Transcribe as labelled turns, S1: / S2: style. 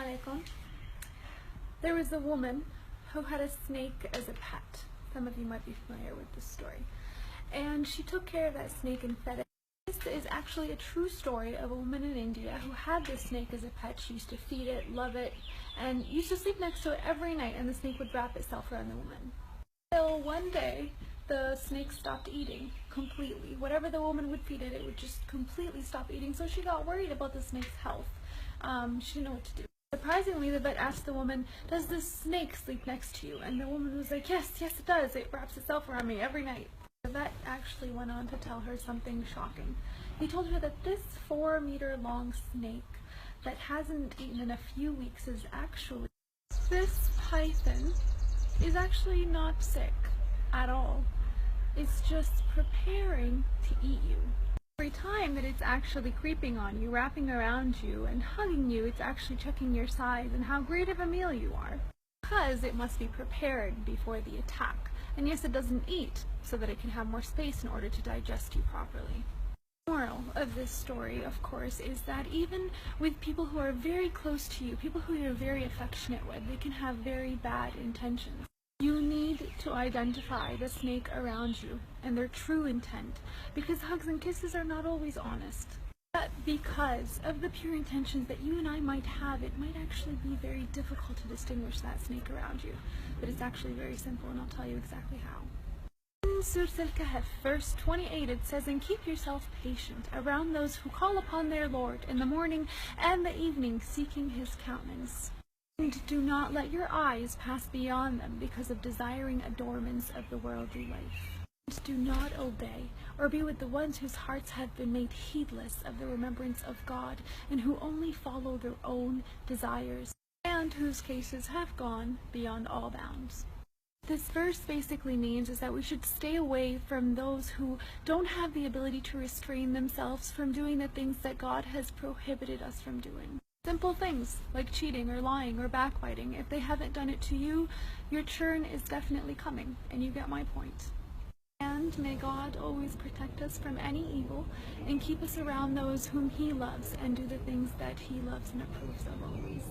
S1: alaikum. There was a woman who had a snake as a pet. Some of you might be familiar with this story. And she took care of that snake and fed it. This is actually a true story of a woman in India who had this snake as a pet. She used to feed it, love it, and used to sleep next to it every night, and the snake would wrap itself around the woman. Until one day, the snake stopped eating completely. Whatever the woman would feed it, it would just completely stop eating. So she got worried about the snake's health. She didn't know what to do. Surprisingly, the vet asked the woman, "Does this snake sleep next to you?" And the woman was like, yes, it does. It wraps itself around me every night. The vet actually went on to tell her something shocking. He told her that this 4-meter-long snake that hasn't eaten in a few weeks is actually, this python is actually not sick at all. It's just preparing to eat you. Every time that it's actually creeping on you, wrapping around you and hugging you, it's actually checking your size and how great of a meal you are. Because it must be prepared before the attack. And yes, it doesn't eat so that it can have more space in order to digest you properly. The moral of this story, of course, is that even with people who are very close to you, people who you're very affectionate with, they can have very bad intentions. You need to identify the snake around you and their true intent, because hugs and kisses are not always honest. But because of the pure intentions that you and I might have, it might actually be very difficult to distinguish that snake around you. But it's actually very simple, and I'll tell you exactly how. In Surah Al-Kahf, verse 28, it says, "And keep yourself patient around those who call upon their Lord in the morning and the evening, seeking His countenance. And do not let your eyes pass beyond them because of desiring adornments of the worldly life. And do not obey or be with the ones whose hearts have been made heedless of the remembrance of God, and who only follow their own desires, and whose cases have gone beyond all bounds." This verse basically means is that we should stay away from those who don't have the ability to restrain themselves from doing the things that God has prohibited us from doing. Simple things like cheating or lying or backbiting. If they haven't done it to you, your turn is definitely coming, and you get my point. And may God always protect us from any evil and keep us around those whom He loves and do the things that He loves and approves of always.